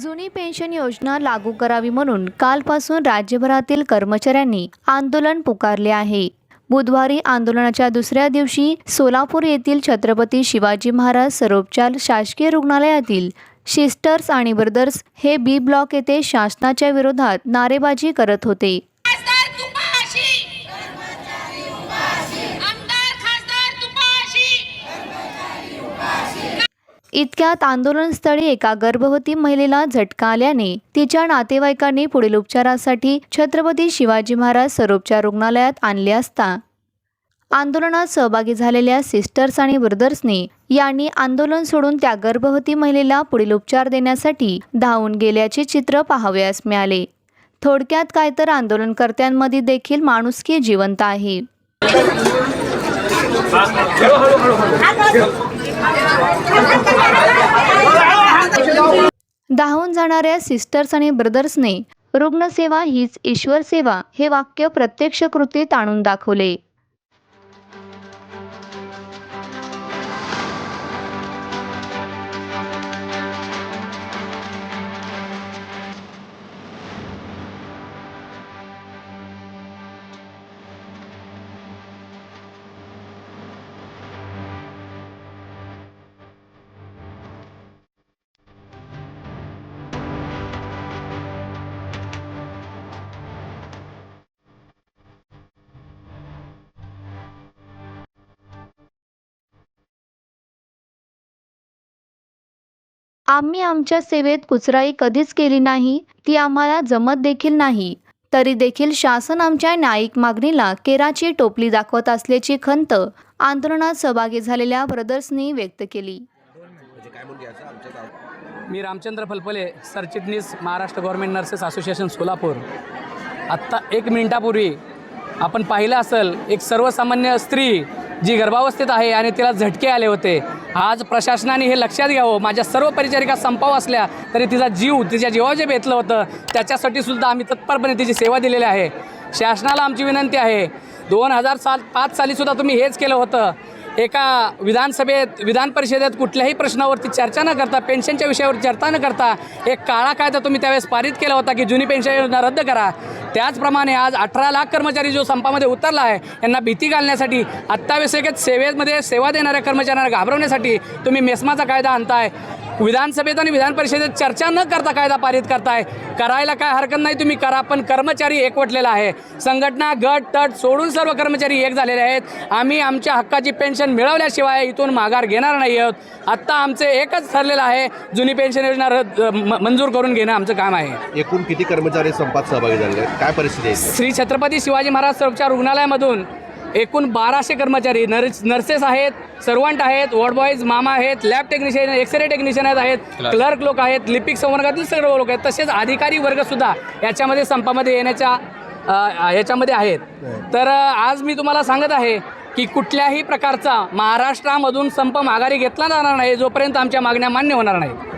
जुनी पेन्शन योजना लागू करावी म्हणून कालपासून राज्यभरातील कर्मचाऱ्यांनी आंदोलन पुकारले आहे। बुधवारी आंदोलनाच्या दुसऱ्या दिवशी सोलापूर येथील छत्रपती शिवाजी महाराज सर्वोपचार शासकीय रुग्णालयातील सिस्टर्स आणि ब्रदर्स हे बी ब्लॉक येथे शासनाच्या विरोधात नारेबाजी करत होते। इतक्यात आंदोलनस्थळी एका गर्भवती महिलेला झटका आल्याने तिच्या नातेवाईकांनी पुढील उपचारासाठी छत्रपती शिवाजी महाराज सर्वोपचार रुग्णालयात आणले असता आंदोलनात सहभागी झालेल्या सिस्टर्स आणि ब्रदर्सनी यांनी आंदोलन सोडून त्या गर्भवती महिलेला पुढील उपचार देण्यासाठी धावून गेल्याचे चित्र पाहावयास मिळाले। थोडक्यात काय तर आंदोलनकर्त्यांमध्ये देखील माणुसकी जिवंत आहे। धावून जाणाऱ्या सिस्टर्स आणि ब्रदर्सने रुग्णसेवा हीच ईश्वर सेवा हे वाक्य प्रत्यक्ष कृतीत आणून दाखवले। आम्ही आमच्या सेवेत कुचराई कधीच केली नाही, ती आम्हाला जमत देखील नाही। तरी देखील शासन आमच्या न्यायिक मागणीला केराची टोपली दाखवत असल्याची खंत आंदोलनात सहभागी झालेल्या ब्रदर्सनी व्यक्त केली। मी रामचंद्र फलफले, सरचिटणीस Maharashtra government nurses association Solapur. आत्ता 1 मिनिटापूर्वी आपण पाहिलं असेल, एक सर्वसामान्य स्त्री जी गर्भावस्थेत आहे आणि तिला झटके आले होते। आज प्रशासनाने हे लक्षात घ्यावं। माझ्या सर्व परिचारिका संपाव असल्या तरी तिचा जीव, तिच्या जीवावर जे बेतलं होतं त्याच्यासाठी सुद्धा आम्ही तत्परपणे तिची सेवा दिलेली आहे। शासनाला आमची विनंती आहे, 2005 साली सुद्धा तुम्ही हेच केलं होतं। एका विधानसभेत, विधान परिषदेत कुठल्याही प्रश्नावरती चर्चा न करता, पेन्शनच्या विषयावर चर्चा न करता एक काळा कायदा तुम्ही त्यावेळेस पारित केला होता की जुनी पेन्शन योजना रद्द करा। त्याचप्रमाणे आज 18 लाख कर्मचारी जो संपामध्ये उतरला आहे यांना भीती घालण्यासाठी, अत्यावश्यक सेवेमध्ये सेवा देणाऱ्या कर्मचाऱ्यांना घाबरवण्यासाठी तुम्ही मेस्माचा कायदा आणताय। विधानसभेत आणि विधान परिषदेत चर्चा न करता कायदा पारित करताय। करायला काय हरकत नाही, तुम्ही करा, पण कर्मचारी एकवटलेला आहे। संघटना, गट, तट सोडून सर्व कर्मचारी एक झालेले आहेत। आम्ही आमच्या हक्काची पेन्शन मिळवल्याशिवाय इथून माघार घेणार नाही आहोत। आत्ता आमचे एकच ठरलेलं आहे, जुनी पेन्शन योजना मंजूर करून घेणं आमचं काम आहे। एकूण किती कर्मचारी संपात सहभागी झाले आहेत, काय परिस्थिती आहे? श्री छत्रपती शिवाजी महाराज सर्वोपचार रुग्णालयामधून एकूण 1200 कर्मचारी, नर्सेस आहेत, सर्वंट आहेत, वॉर्ड बॉयज, मामा आहेत, लॅब टेक्निशियन, एक्सरे टेक्निशियन आहेत, क्लर्क लोक आहेत, लिपिक संवर्गातील सर्व लोक आहेत, तसेच अधिकारी वर्गसुद्धा याच्यामध्ये संपामध्ये येण्याच्या याच्यामध्ये आहेत। तर आज मी तुम्हाला सांगत आहे की कुठल्याही प्रकारचा महाराष्ट्रामधून संप माघारी घेतला जाणार नाही जोपर्यंत आमच्या मागण्या मान्य होणार नाहीत।